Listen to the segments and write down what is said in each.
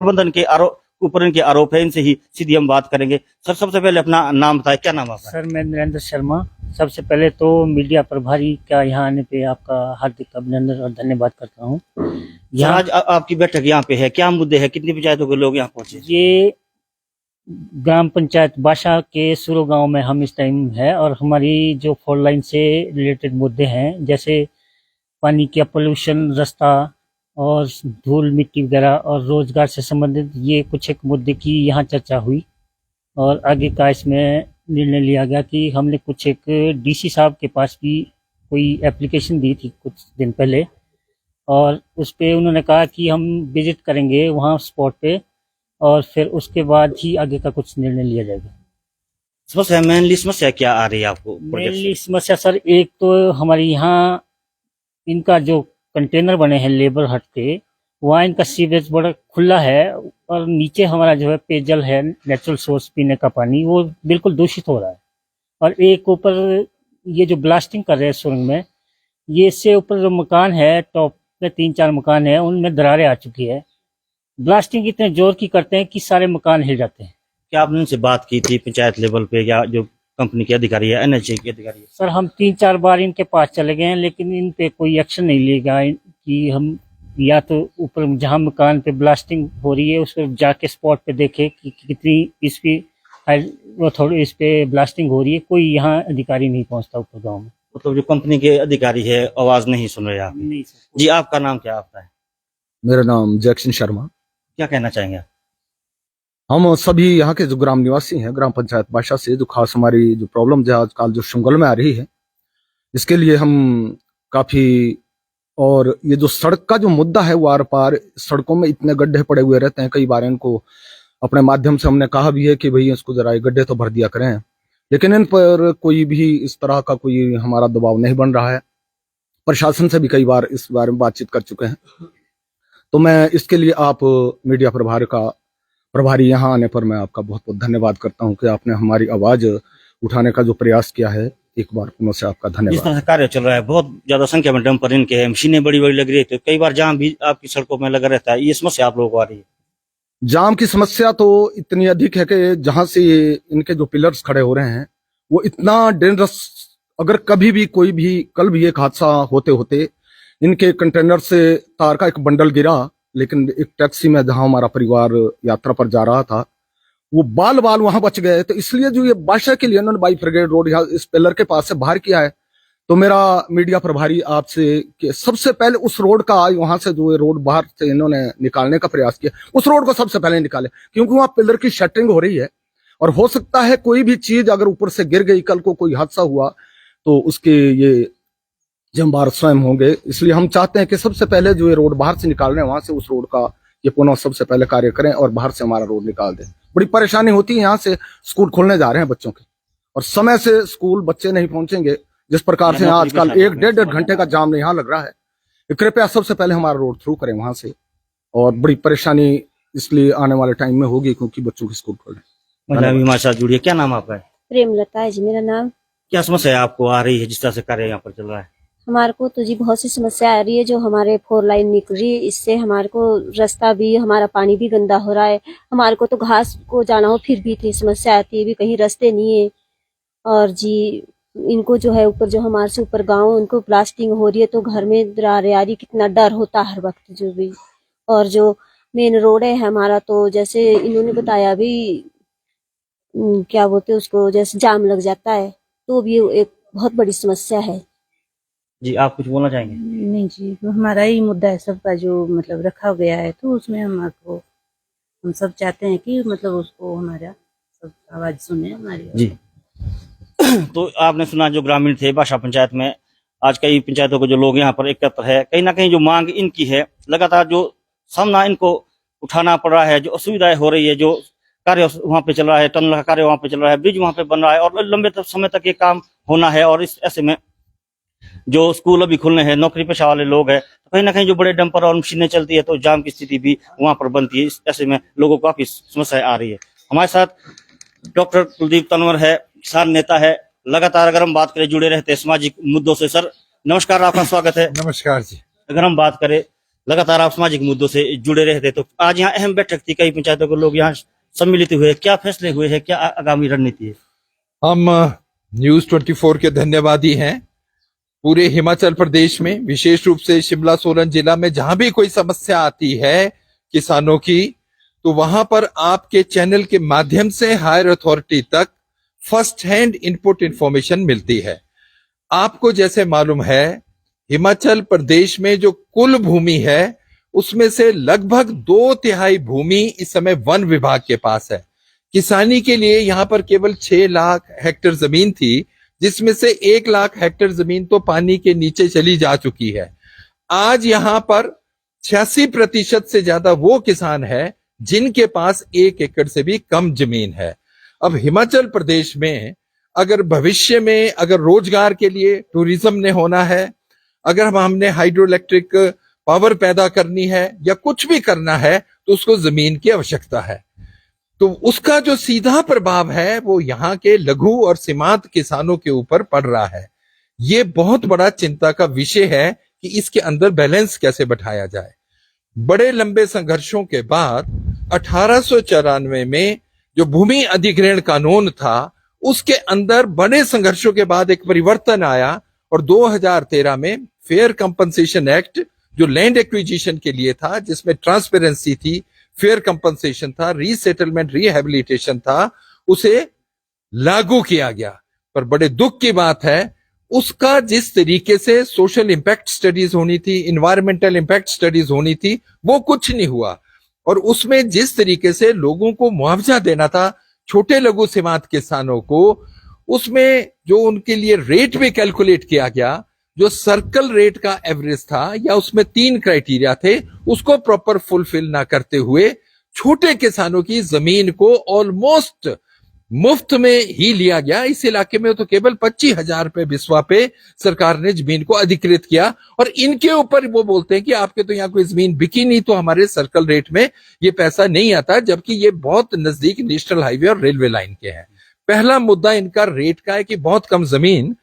प्रबंधन के आरोप ऊपर इनके आरोप है, इनसे ही सीधी हम बात करेंगे। सर, सबसे पहले अपना नाम बताएं, क्या नाम आपका? सर, मैं नरेंद्र शर्मा। सबसे पहले तो मीडिया प्रभारी का यहाँ आने पे आपका हार्दिक अभिनंदन और धन्यवाद करता हूँ। सर, आज आपकी बैठक यहाँ पे है, क्या मुद्दे हैं, कितनी पंचायतों के लोग यहाँ पहुंचे? ये ग्राम पंचायत बाशा के सुरो गांव में हम इस टाइम है और हमारी जो 4 लाइन से रिलेटेड मुद्दे हैं, जैसे पानी का पोल्यूशन, रास्ता और धूल मिट्टी वगैरह और रोजगार से संबंधित ये कुछ एक मुद्दे की यहाँ चर्चा हुई। और आगे का इसमें निर्णय लिया गया कि हमने कुछ एक डीसी साहब के पास भी कोई एप्लीकेशन दी थी कुछ दिन पहले, और उस पे उन्होंने कहा कि हम विजिट करेंगे वहाँ स्पॉट पे और फिर उसके बाद ही आगे का कुछ निर्णय लिया जाएगा। समस्या, मेनली समस्या क्या आ रही है आपको? मेनली समस्या सर, एक तो हमारे यहाँ इनका जो कंटेनर बने हैं लेबर हट के, वहाँ इनका सीवेज बड़ा खुला है और नीचे हमारा जो है पेयजल है, नेचुरल सोर्स पीने का पानी, वो बिल्कुल दूषित हो रहा है। और एक ऊपर ये जो ब्लास्टिंग कर रहे हैं सुरंग में, ये इससे ऊपर जो मकान है टॉप में 3-4 मकान है, उनमें दरारें आ चुकी है। ब्लास्टिंग इतने जोर की करते हैं कि सारे मकान हिल जाते हैं। क्या आपने उनसे बात की थी पंचायत लेवल पे या जो कंपनी के अधिकारी है, एनएचए के अधिकारी है? सर, हम 3-4 बार इनके पास चले गए हैं, लेकिन इन पे कोई एक्शन नहीं लिया कि हम या तो ऊपर जहाँ मकान पे ब्लास्टिंग हो रही है उस पर जाके स्पॉट पे देखे कि कितनी इसकी थोड़ी इस पे ब्लास्टिंग हो रही है। कोई यहाँ अधिकारी नहीं पहुँचता ऊपर गाँव में। मतलब जो कंपनी के अधिकारी है आवाज नहीं सुन रहे आप? नहीं सर। जी, आपका नाम क्या आपका है? मेरा नाम जैक्सन शर्मा। क्या कहना चाहेंगे? हम सभी यहाँ के जो ग्राम निवासी हैं, ग्राम पंचायत बाशा से, जो खास हमारी जो प्रॉब्लम है आजकल जो शुंगल में आ रही है, इसके लिए हम काफी, और ये जो सड़क का जो मुद्दा है, वो आर पार सड़कों में इतने गड्ढे पड़े हुए रहते हैं। कई बार इनको अपने माध्यम से हमने कहा भी है कि भाई इसको जरा ये गड्ढे तो भर दिया करें, लेकिन इन पर कोई भी इस तरह का कोई हमारा दबाव नहीं बन रहा है। प्रशासन से भी कई बार इस बारे में बातचीत कर चुके हैं। तो मैं इसके लिए आप मीडिया प्रभारी यहाँ आने पर मैं आपका बहुत बहुत धन्यवाद करता हूँ कि आपने हमारी आवाज उठाने का जो प्रयास किया है। एक बार पुनः से आपका जिस धन्यवाद। तरह से कार्य चल रहा है, बहुत ज्यादा संख्या में डंपर इनके हैं, मशीनें बड़ी बड़ी लग रही है, तो कई बार जाम भी आपकी सड़कों में लगा रहता है। ये समस्या आप लोगों को आ रही है? जाम की समस्या तो इतनी अधिक है कि जहां से इनके जो पिलर्स खड़े हो रहे हैं वो इतना डेंजरस, अगर कभी भी कोई भी, कल भी एक हादसा होते होते इनके कंटेनर से तार का एक बंडल गिरा, लेकिन एक टैक्सी में जहां हमारा परिवार यात्रा पर जा रहा था, वो बाल वहां बच गए। तो इसलिए जो ये बादशाह के लिए उन्होंने बाईफ ब्रिगेड रोड यहाँ इस पिलर के पास से बाहर किया है। तो मेरा मीडिया प्रभारी आपसे कि सबसे पहले उस रोड का, वहां से जो रोड बाहर से इन्होंने निकालने का प्रयास किया, उस रोड को सबसे पहले निकाले, क्योंकि वहां पिलर की शटरिंग हो रही है और हो सकता है कोई भी चीज अगर ऊपर से गिर गई, कल को कोई हादसा हुआ तो उसके ये जिम्मेदार स्वयं होंगे। इसलिए हम चाहते हैं कि सबसे पहले जो ये रोड बाहर से निकाल रहे हैं, वहां से उस रोड का ये पुनः सबसे पहले कार्य करें और बाहर से हमारा रोड निकाल दें। बड़ी परेशानी होती है, यहाँ से स्कूल खोलने जा रहे हैं बच्चों के और समय से स्कूल बच्चे नहीं पहुंचेंगे, जिस प्रकार से आजकल 1-1.5 घंटे का जाम यहाँ लग रहा है। कृपया सबसे पहले हमारा रोड थ्रू करें वहां से, और बड़ी परेशानी इसलिए आने वाले टाइम में होगी क्योंकि बच्चों के स्कूल खोले। महिला भी हमारे साथ जुड़ी है, क्या नाम आपका है? प्रेमलता है जी मेरा नाम। क्या समस्या आपको आ रही है जिस तरह से कार्य यहाँ पर चल रहा है? हमारे को तो जी बहुत सी समस्या आ रही है। जो हमारे 4 लाइन निकल रही है, इससे हमारे को रास्ता भी, हमारा पानी भी गंदा हो रहा है। हमारे को तो घास को जाना हो फिर भी इतनी समस्या आती है, भी कहीं रास्ते नहीं है। और जी इनको जो है ऊपर, जो हमारे से ऊपर गाँव, उनको ब्लास्टिंग हो रही है तो घर में दरारें आ रही, कितना डर होता है हर वक्त जो भी। और जो मेन रोड है हमारा, तो जैसे इन्होंने बताया भी, क्या बोलते हैं उसको, जैसे जाम लग जाता है, तो भी एक बहुत बड़ी समस्या है। जी, आप कुछ बोलना चाहेंगे? नहीं जी, तो हमारा ही मुद्दा है सबका, जो मतलब रखा गया है, तो उसमें हम सब चाहते हैं कि मतलब उसको हमारा सब आवाज सुने हमारी। जी तो आपने सुना जो ग्रामीण थे बाशा पंचायत में, आज कई पंचायतों के जो लोग यहाँ पर एकत्र है, कहीं ना कहीं जो मांग इनकी है, लगातार जो सामना इनको उठाना पड़ रहा है, जो असुविधाएं हो रही है, जो कार्य वहाँ पे चल रहा है, टनल का कार्य वहाँ पे चल रहा है, ब्रिज वहाँ पे बन रहा है और लंबे समय तक ये काम होना है। और इस ऐसे में जो स्कूल अभी खुलने हैं, नौकरी पेशा वाले लोग हैं, तो कहीं ना कहीं जो बड़े डंपर और मशीनें चलती है तो जाम की स्थिति भी वहां पर बनती है। इस ऐसे में लोगों को काफी समस्याएं आ रही है। हमारे साथ डॉक्टर कुलदीप तंवर है, किसान नेता है, लगातार अगर हम बात करें जुड़े रहते हैं सामाजिक मुद्दों से। सर नमस्कार, आपका स्वागत है। नमस्कार जी। अगर हम बात करें लगातार आप सामाजिक मुद्दों से जुड़े रहते, तो आज यहाँ अहम बैठक थी, कई पंचायतों के लोग यहाँ सम्मिलित हुए, क्या फैसले हुए हैं, क्या आगामी रणनीति है? हम न्यूज 24 के धन्यवादी हैं। पूरे हिमाचल प्रदेश में, विशेष रूप से शिमला सोलन जिला में जहां भी कोई समस्या आती है किसानों की, तो वहां पर आपके चैनल के माध्यम से हायर अथॉरिटी तक फर्स्ट हैंड इनपुट इंफॉर्मेशन मिलती है। आपको जैसे मालूम है, हिमाचल प्रदेश में जो कुल भूमि है उसमें से लगभग 2/3 भूमि इस समय वन विभाग के पास है। किसानी के लिए यहाँ पर केवल 6 लाख हेक्टेयर जमीन थी, जिसमें से 1 लाख हेक्टेयर जमीन तो पानी के नीचे चली जा चुकी है। आज यहाँ पर 86% से ज्यादा वो किसान है जिनके पास 1 एकड़ से भी कम जमीन है। अब हिमाचल प्रदेश में अगर भविष्य में अगर रोजगार के लिए टूरिज्म ने होना है, अगर हमने हाइड्रो इलेक्ट्रिक पावर पैदा करनी है या कुछ भी करना है, तो उसको जमीन की आवश्यकता है। तो उसका जो सीधा प्रभाव है वो यहाँ के लघु और सीमांत किसानों के ऊपर पड़ रहा है। ये बहुत बड़ा चिंता का विषय है कि इसके अंदर बैलेंस कैसे बैठाया जाए। बड़े लंबे संघर्षों के बाद 1894 में जो भूमि अधिग्रहण कानून था, उसके अंदर बड़े संघर्षों के बाद एक परिवर्तन आया और 2013 में फेयर कंपनसेशन एक्ट, जो लैंड एक्विजिशन के लिए था, जिसमें ट्रांसपेरेंसी थी, फेयर कंपनसेशन था, रीसेटलमेंट रिहेबिलिटेशन था, उसे लागू किया गया। पर बड़े दुख की बात है, उसका जिस तरीके से सोशल इंपैक्ट स्टडीज होनी थी, इन्वायरमेंटल इंपैक्ट स्टडीज होनी थी, वो कुछ नहीं हुआ। और उसमें जिस तरीके से लोगों को मुआवजा देना था, छोटे लघु सीमांत किसानों को, उसमें जो उनके लिए रेट भी कैलकुलेट किया गया, जो सर्कल रेट का एवरेज था, या उसमें 3 क्राइटेरिया थे, उसको प्रॉपर फुलफिल ना करते हुए छोटे किसानों की जमीन को ऑलमोस्ट मुफ्त में ही लिया गया। इस इलाके में तो केवल 25,000 रुपए बिस्वा पे सरकार ने जमीन को अधिकृत किया, और इनके ऊपर वो बोलते हैं कि आपके तो यहाँ कोई जमीन बिकी नहीं, तो हमारे सर्कल रेट में ये पैसा नहीं आता, जबकि ये बहुत नजदीक नेशनल हाईवे और रेलवे लाइन के हैं। पहला मुद्दा इनका रेट का है कि बहुत कम जमीन,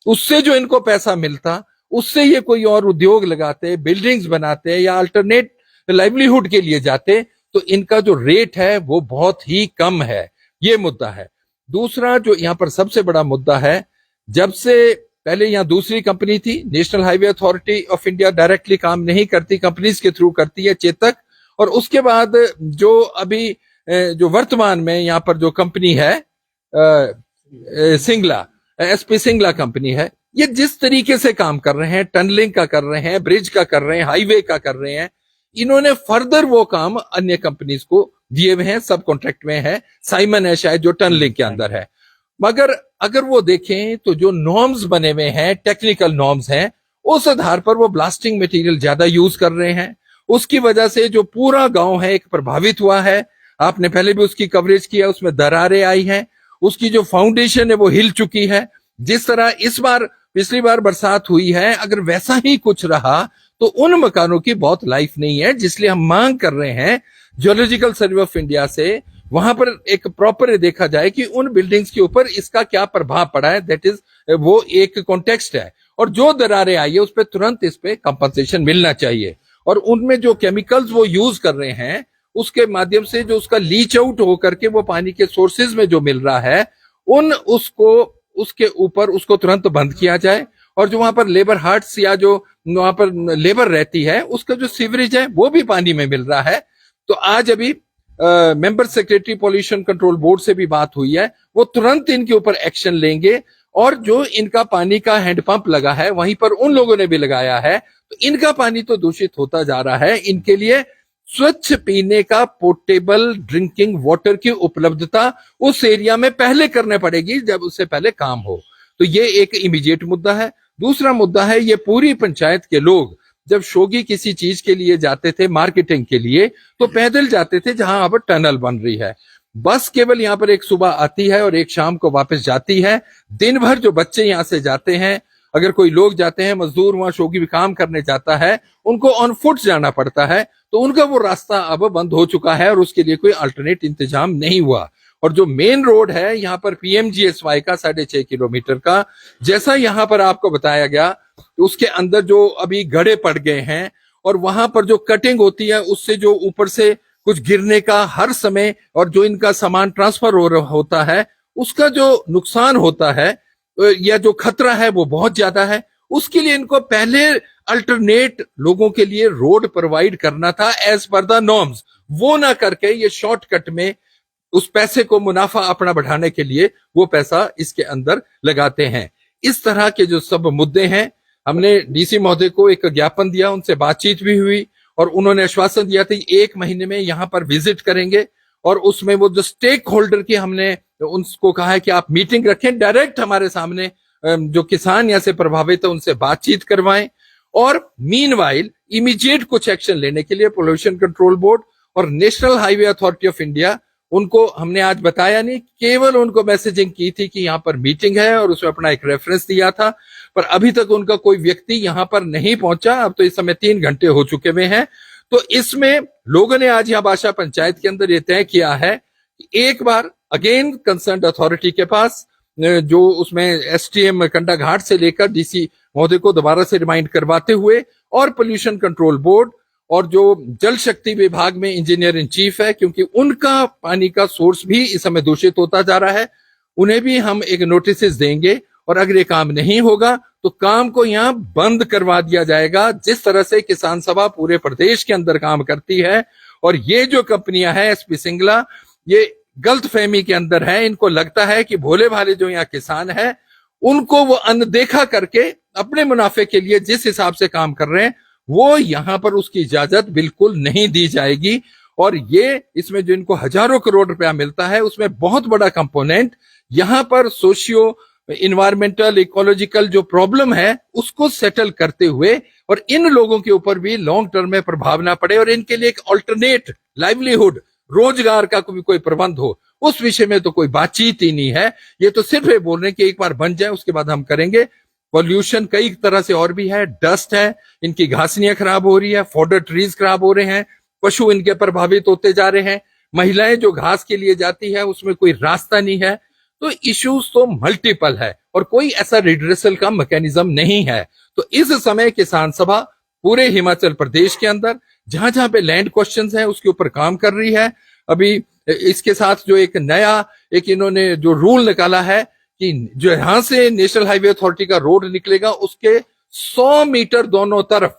उससे जो इनको पैसा मिलता, उससे ये कोई और उद्योग लगाते, बिल्डिंग्स बनाते या अल्टरनेट लाइवलीहुड के लिए जाते, तो इनका जो रेट है वो बहुत ही कम है। ये मुद्दा है। दूसरा जो यहाँ पर सबसे बड़ा मुद्दा है, जब से पहले यहाँ दूसरी कंपनी थी, national highway authority of India directly काम नहीं करती, कंपनीज के थ्रू करती है, चेतक, और उसके बाद जो अभी जो वर्तमान में यहाँ पर जो कंपनी है सिंगला, एसपी सिंगला कंपनी है, ये जिस तरीके से काम कर रहे हैं, टनलिंग का कर रहे हैं, ब्रिज का कर रहे हैं, हाईवे का कर रहे हैं, इन्होंने फर्दर वो काम अन्य कंपनीज को दिए हुए हैं, सब कॉन्ट्रैक्ट में है। साइमन है शायद जो टनलिंग के अंदर है। मगर अगर वो देखें तो जो नॉर्म्स बने हुए हैं, टेक्निकल नॉर्म्स हैं, उस आधार पर वो ब्लास्टिंग मटेरियल ज्यादा यूज कर रहे हैं। उसकी वजह से जो पूरा गांव है एक प्रभावित हुआ है। आपने पहले भी उसकी कवरेज किया, उसमें दरारें आई हैं, उसकी जो फाउंडेशन है वो हिल चुकी है। जिस तरह इस बार पिछली बार बरसात हुई है, अगर वैसा ही कुछ रहा तो उन मकानों की बहुत लाइफ नहीं है, जिसलिए हम मांग कर रहे हैं जियोलॉजिकल सर्वे ऑफ इंडिया से, वहां पर एक प्रॉपर देखा जाए कि उन बिल्डिंग्स के ऊपर इसका क्या प्रभाव पड़ा है। दैट इज वो एक कॉन्टेक्स्ट है, और जो दरारें आई है उस पर तुरंत इस पे कंपनसेशन मिलना चाहिए। और उनमें जो केमिकल्स वो यूज कर रहे हैं, उसके माध्यम से जो उसका लीच आउट होकर के वो पानी के सोर्सेज में जो मिल रहा है, उसके ऊपर उसको तुरंत बंद किया जाए। और जो वहां पर लेबर हार्ट्स या जो वहां पर लेबर रहती है, उसका जो सीवरेज है वो भी पानी में मिल रहा है। तो आज अभी member secretary pollution control board से भी बात हुई है, वो तुरंत इनके ऊपर एक्शन लेंगे। और जो इनका पानी का हैंडपंप लगा है, वहीं पर उन लोगों ने भी लगाया है, तो इनका पानी तो दूषित होता जा रहा है। इनके लिए स्वच्छ पीने का पोर्टेबल ड्रिंकिंग वाटर की उपलब्धता उस एरिया में पहले करने पड़ेगी, जब उससे पहले काम हो। तो ये एक इमीडिएट मुद्दा है। दूसरा मुद्दा है, ये पूरी पंचायत के लोग जब शोगी किसी चीज के लिए जाते थे, मार्केटिंग के लिए, तो पैदल जाते थे जहां अब टनल बन रही है। बस केवल यहाँ पर एक सुबह आती है और एक शाम को वापस जाती है। दिन भर जो बच्चे यहाँ से जाते हैं, अगर कोई लोग जाते हैं, मजदूर वहां शोगी भी काम करने जाता है, उनको ऑन फुट जाना पड़ता है, तो उनका वो रास्ता अब बंद हो चुका है और उसके लिए कोई अल्टरनेट इंतजाम नहीं हुआ। और जो मेन रोड है यहाँ पर PMGSY का 6.5 किलोमीटर का, जैसा यहाँ पर आपको बताया गया, उसके अंदर जो अभी गड्ढे पड़ गए हैं, और वहां पर जो कटिंग होती है उससे जो ऊपर से कुछ गिरने का हर समय और जो इनका सामान ट्रांसफर हो रहा होता है उसका जो नुकसान होता है या जो खतरा है वो बहुत ज्यादा है। उसके लिए इनको पहले अल्टरनेट लोगों के लिए रोड प्रोवाइड करना था एज पर द नॉर्म्स, वो ना करके ये शॉर्टकट में उस पैसे को मुनाफा अपना बढ़ाने के लिए वो पैसा इसके अंदर लगाते हैं। इस तरह के जो सब मुद्दे हैं, हमने डीसी महोदय को एक ज्ञापन दिया, उनसे बातचीत भी हुई और उन्होंने आश्वासन दिया था कि 1 महीने में यहां पर विजिट करेंगे और उसमें वो जो स्टेक होल्डर की हमने उनको कहा है कि आप मीटिंग रखें, डायरेक्ट हमारे सामने जो किसान यहाँ से प्रभावित है उनसे बातचीत करवाएं और मीनवाइल इमीडिएट कुछ एक्शन लेने के लिए पोल्यूशन कंट्रोल बोर्ड और national highway authority of India, उनको हमने आज बताया नहीं, केवल उनको मैसेजिंग की थी कि यहाँ पर मीटिंग है और उसमें अपना एक रेफरेंस दिया था, पर अभी तक उनका कोई व्यक्ति यहाँ पर नहीं पहुंचा। अब तो इस समय 3 घंटे हो चुके हुए हैं। तो इसमें लोगों ने आज यहाँ बाशा पंचायत के अंदर ये तय किया है कि एक बार अगेन कंसर्न अथॉरिटी के पास जो उसमें एसटीएम कंडाघाट से लेकर डीसी महोदय को दोबारा से रिमाइंड करवाते हुए और पोल्यूशन कंट्रोल बोर्ड और जो जल शक्ति विभाग में इंजीनियर इन चीफ है, क्योंकि उनका पानी का सोर्स भी इस समय दूषित होता जा रहा है, उन्हें भी हम एक नोटिस देंगे और अगर ये काम नहीं होगा तो काम को यहाँ बंद करवा दिया जाएगा। जिस तरह से किसान सभा पूरे प्रदेश के अंदर काम करती है और ये जो कंपनियां हैं एसपी सिंगला, ये गलत फहमी के अंदर है, इनको लगता है कि भोले भाले जो यहाँ किसान है उनको वो अनदेखा करके अपने मुनाफे के लिए जिस हिसाब से काम कर रहे हैं वो यहाँ पर उसकी इजाजत बिल्कुल नहीं दी जाएगी। और ये इसमें जो इनको हजारों करोड़ रुपया मिलता है उसमें बहुत बड़ा कंपोनेंट यहाँ पर सोशियो इन्वायरमेंटल इकोलॉजिकल जो प्रॉब्लम है उसको सेटल करते हुए और इन लोगों के ऊपर भी लॉन्ग टर्म में प्रभाव ना पड़े और इनके लिए एक ऑल्टरनेट लाइवलीहुड, रोजगार का कोई प्रबंध हो, उस विषय में तो कोई बातचीत ही नहीं है। ये तो सिर्फ ये बोल रहे हैं कि एक बार बन जाए उसके बाद हम करेंगे। पॉल्यूशन कई तरह से और भी है, डस्ट है, इनकी घासनियां खराब हो रही है, फॉडर ट्रीज खराब हो रहे हैं, पशु इनके प्रभावित होते जा रहे हैं, महिलाएं जो घास के लिए जाती है उसमें कोई रास्ता नहीं है। तो इश्यूज तो मल्टीपल है और कोई ऐसा रिड्रेसल का मैकेनिज्म नहीं है। तो इस समय किसान सभा पूरे हिमाचल प्रदेश के अंदर जहां जहां पे लैंड क्वेश्चंस है उसके ऊपर काम कर रही है। अभी इसके साथ जो एक नया एक इन्होंने जो रूल निकाला है कि जो यहां से नेशनल हाईवे अथॉरिटी का रोड निकलेगा उसके 100 मीटर दोनों तरफ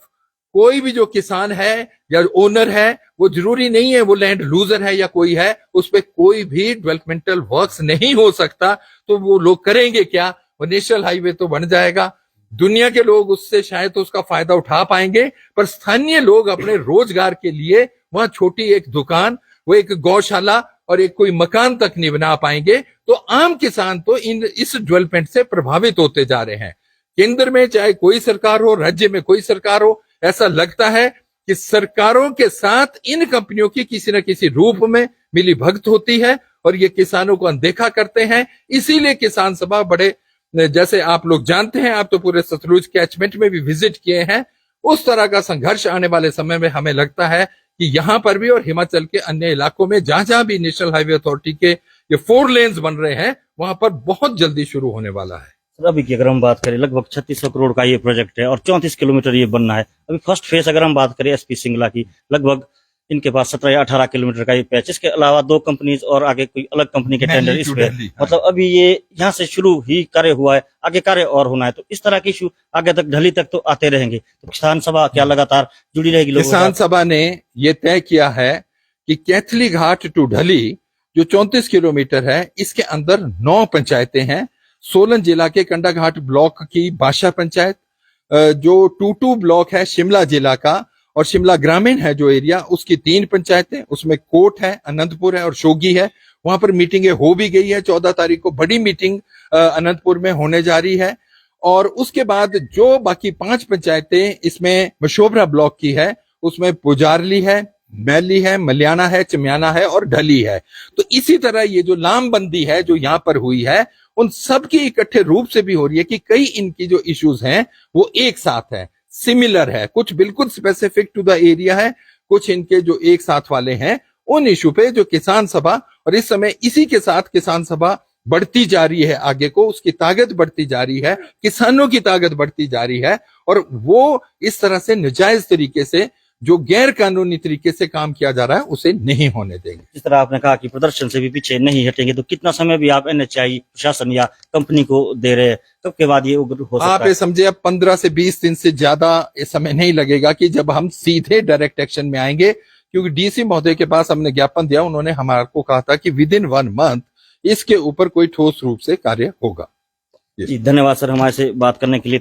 कोई भी जो किसान है या ओनर है, वो जरूरी नहीं है वो लैंड लूजर है या कोई है, उस पर कोई भी डेवलपमेंटल वर्क्स नहीं हो सकता। तो वो लोग करेंगे क्या? वो नेशनल हाईवे तो बन जाएगा, दुनिया के लोग उससे शायद तो उसका फायदा उठा पाएंगे, पर स्थानीय लोग अपने रोजगार के लिए वहां छोटी एक दुकान, वो एक गौशाला और एक कोई मकान तक नहीं बना पाएंगे। तो आम किसान तो इस डेवलपमेंट से प्रभावित होते जा रहे हैं। केंद्र में चाहे कोई सरकार हो, राज्य में कोई सरकार हो, ऐसा लगता है कि सरकारों के साथ इन कंपनियों की किसी न किसी रूप में मिली भगत होती है और ये किसानों को अनदेखा करते हैं। इसीलिए किसान सभा बड़े, जैसे आप लोग जानते हैं, आप तो पूरे सतलुज कैचमेंट में भी विजिट किए हैं, उस तरह का संघर्ष आने वाले समय में हमें लगता है कि यहां पर भी और हिमाचल के अन्य इलाकों में जहां जहां भी नेशनल हाईवे अथॉरिटी के ये 4 लेन्स बन रहे हैं वहां पर बहुत जल्दी शुरू होने वाला है। सर अभी की अगर हम बात करें लगभग 3600 करोड़ का ये प्रोजेक्ट है और 34 किलोमीटर ये बनना है। अभी फर्स्ट फेज अगर हम बात करें एसपी सिंगला की, लगभग इनके पास 17 या 18 किलोमीटर का ये पैच, इसके अलावा 2 कंपनीज और आगे कोई अलग कंपनी के टेंडर इस पे, मतलब अभी ये यहाँ से शुरू ही कार्य हुआ है, आगे कार्य और होना है। तो इस तरह के इशू आगे तक ढली तक तो आते रहेंगे। तो किसान सभा क्या लगातार जुड़ी रहेगी लोगों किसान सभा ने ये तय किया है कि कैथली घाट टू ढली जो 34 किलोमीटर है, इसके अंदर 9 पंचायतें हैं। सोलन जिला के कंडाघाट ब्लॉक की बाशा पंचायत, जो टूटू ब्लॉक है शिमला जिला का, और शिमला ग्रामीण है जो एरिया, उसकी 3 पंचायतें, उसमें कोट है, अनंतपुर है और शोगी है। वहां पर मीटिंगें हो भी गई है। 14 तारीख को बड़ी मीटिंग अनंतपुर में होने जा रही है। और उसके बाद जो बाकी 5 पंचायतें इसमें मशोबरा ब्लॉक की है, उसमें पुजारली है, मैली है, मलियाना है, चमियाना है और ढली है। तो इसी तरह ये जो लामबंदी है जो यहाँ पर हुई है, उन सब की इकट्ठे रूप से भी हो रही है कि कई इनकी जो इश्यूज हैं वो एक साथ है, सिमिलर है, कुछ बिल्कुल स्पेसिफिक टू द एरिया है, कुछ इनके जो एक साथ वाले हैं उन इशू पे जो किसान सभा, और इस समय इसी के साथ किसान सभा बढ़ती जा रही है, आगे को उसकी ताकत बढ़ती जा रही है, किसानों की ताकत बढ़ती जा रही है, और वो इस तरह से नाजायज तरीके से, जो गैर कानूनी तरीके से काम किया जा रहा है, उसे नहीं होने देंगे। जिस तरह आपने कहा कि प्रदर्शन से भी पीछे नहीं हटेंगे, तो कितना समय भी आप NHI प्रशासन या कंपनी को दे रहे हैं, कब के बाद ये उग्र हो सकता आप है? ये समझे अब 15 से 20 दिन से ज्यादा ये समय नहीं लगेगा कि जब हम सीधे डायरेक्ट एक्शन में आएंगे, क्योंकि डीसी महोदय के पास हमने ज्ञापन दिया, उन्होंने हमारे को कहा था कि विद इन 1 मंथ इसके ऊपर कोई ठोस रूप से कार्य होगा। जी, धन्यवाद सर हमारे से बात करने के लिए।